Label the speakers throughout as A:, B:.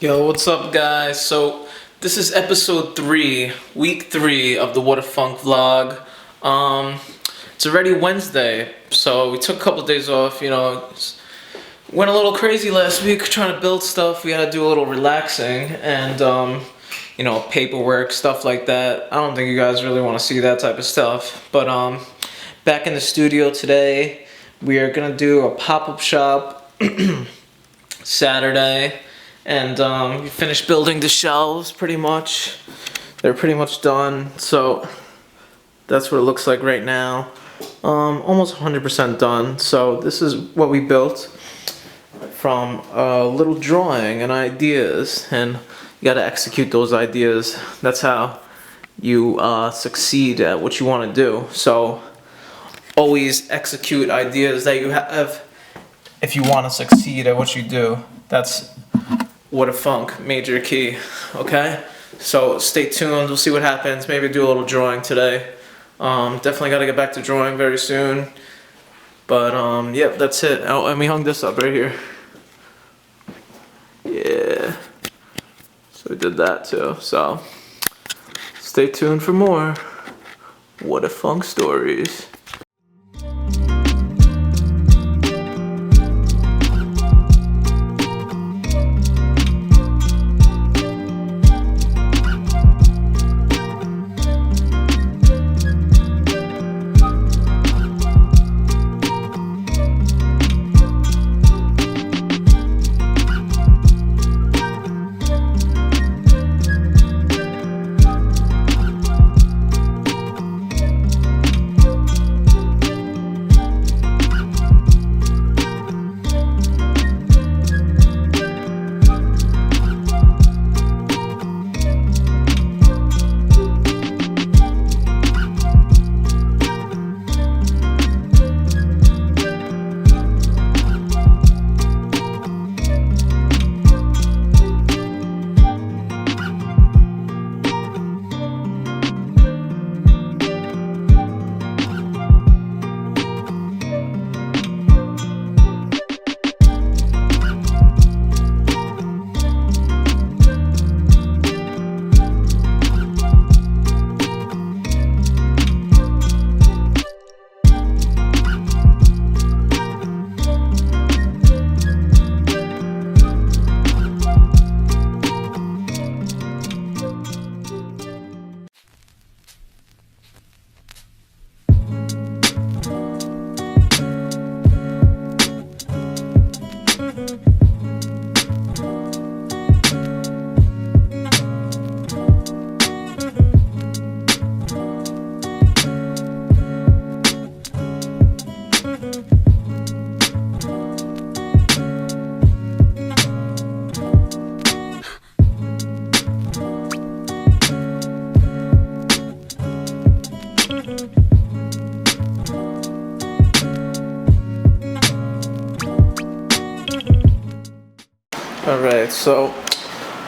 A: Yo, what's up, guys? So, this is episode 3, week 3 of the Whadafunk vlog. It's already Wednesday, so we took a couple days off, went a little crazy last week trying to build stuff. We had to do a little relaxing and, paperwork, stuff like that. I don't think you guys really want to see that type of stuff, but, back in the studio today, we are gonna do a pop-up shop Saturday. And we finished building the shelves pretty much. They're pretty much done. So that's what it looks like right now. Almost 100% done. So this is what we built from a little drawing and ideas. And you got to execute those ideas. That's how you succeed at what you want to do. So always execute ideas that you have if you want to succeed at what you do. That's Whadafunk, major key, okay? So stay tuned, we'll see what happens. Maybe do a little drawing today. Definitely gotta get back to drawing very soon. But yep, that's it. Oh, and we hung this up right here. Yeah. So we did that too. So stay tuned for more Whadafunk Stories. Alright, so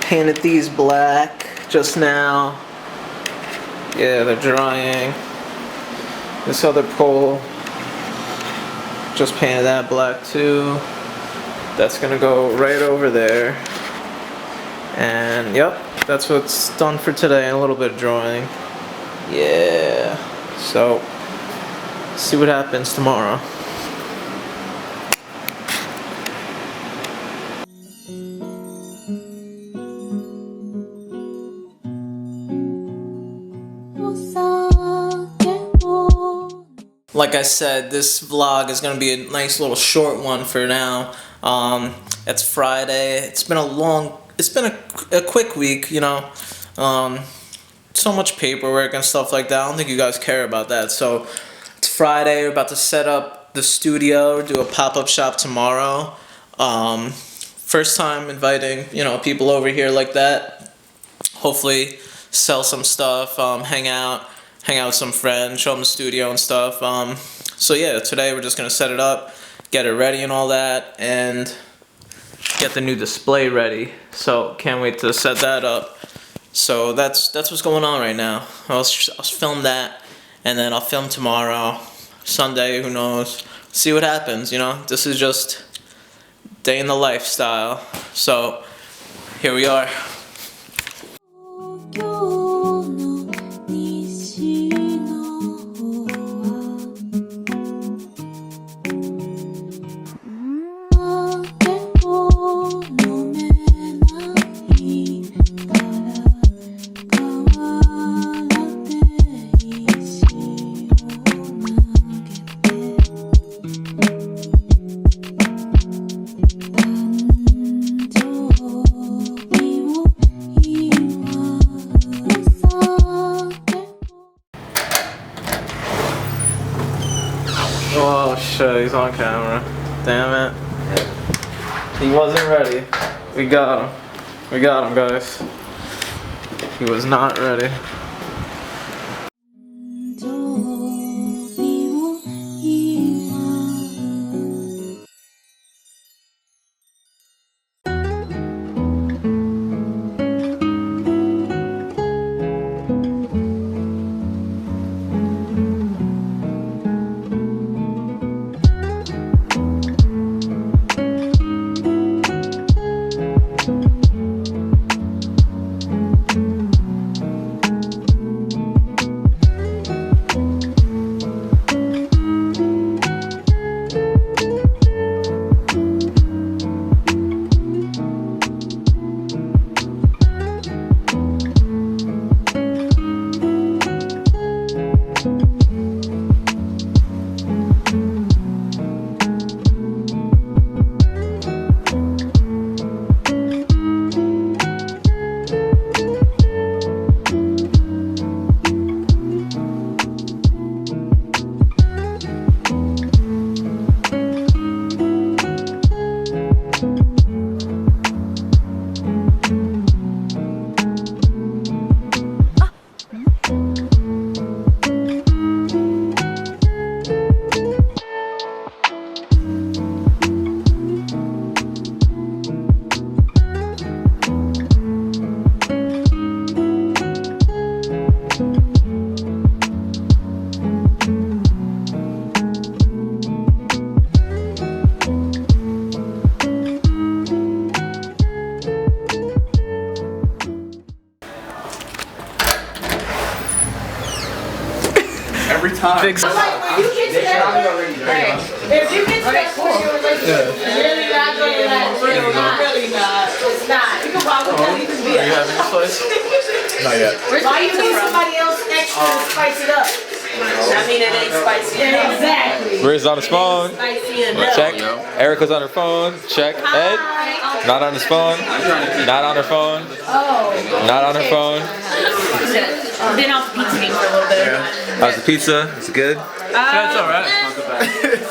A: painted these black just now. Yeah, they're drying. This other pole, just painted that black too. That's gonna go right over there. And yep, that's what's done for today. A little bit of drawing. Yeah, so see what happens tomorrow. Like I said, this vlog is going to be a nice little short one for now. It's Friday. It's been a quick week, so much paperwork and stuff like that. I don't think you guys care about that. So it's Friday. We're about to set up the studio, do a pop-up shop tomorrow. First time inviting, people over here like that. Hopefully sell some stuff, hang out with some friends, show them the studio and stuff. So yeah, today we're just gonna set it up, get it ready and all that, and get the new display ready. So can't wait to set that up. So that's what's going on right now. I'll film that, and then I'll film tomorrow, Sunday, who knows. See what happens, This is just day in the lifestyle. So Here we are. Oh shit, he's on camera. Damn it. He wasn't ready. We got him. We got him, guys. He was not ready.
B: Every time.
A: Big
C: I'm like, when you get to that point, if you get to that point in your relationship, it's really not going to last. Really not. It's not. You can walk with them, you can be
A: Are you having this place?
B: Not yet.
C: Why you need somebody else extra to spice it up?
D: I mean, it ain't spicy.
C: Yeah, exactly.
E: Riz on his phone.
C: Spicy enough.
E: Check. Erica's on her phone. Check. Ed. Not on his phone. Not on her phone.
C: Oh.
E: Not on her phone.
D: Been off pizza game for a little bit.
E: How's the pizza? Is it good?
A: That's alright.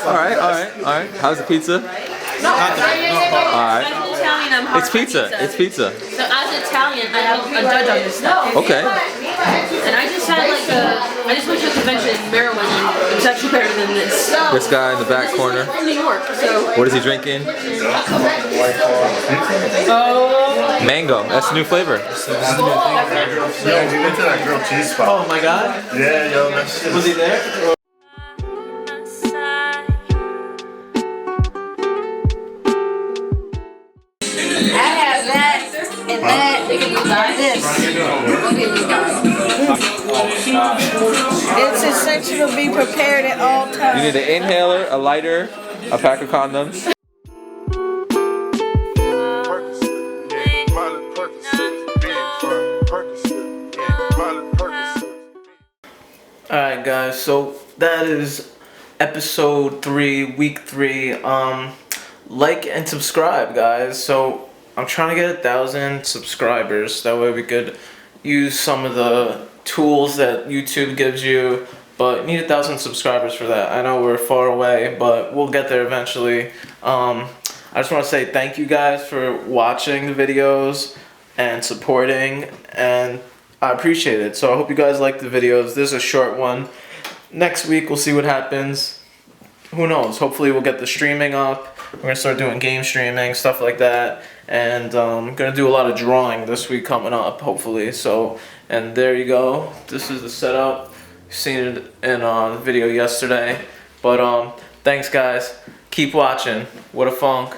E: Alright, alright, alright. How's the pizza? Alright.
D: As an Italian, I'm hard
E: It's
D: on
E: pizza. It's pizza.
D: So as an Italian, I have a judge on this stuff.
E: Okay.
D: And I just had like I just went to a convention in Maryland and it was actually better than this.
E: This guy in the back corner.
D: In New York, so.
E: What is he drinking?
D: Oh.
E: Mango. That's the new flavor.
B: Yo, we went to that grilled cheese spot.
A: Oh my god.
B: Yeah, yo, that shit.
A: Was he there?
C: I have that and that and this. It's essential to be prepared at all
E: You
C: times.
E: need an inhaler, a lighter, a pack of condoms.
A: Alright guys, so that is episode 3, week 3. Like and subscribe guys. So I'm trying to get 1,000 subscribers. That way we could use some of the tools that YouTube gives you. But you need 1,000 subscribers for that. I know we're far away, but we'll get there eventually. I just want to say thank you guys for watching the videos and supporting, and I appreciate it. So I hope you guys like the videos. This is a short one. Next week we'll see what happens. Who knows? Hopefully we'll get the streaming up. We're gonna start doing game streaming, stuff like that, and I'm gonna do a lot of drawing this week coming up, hopefully. So, and there you go. This is the setup. You've seen it in the video yesterday. But thanks guys. Keep watching. Whadafunk.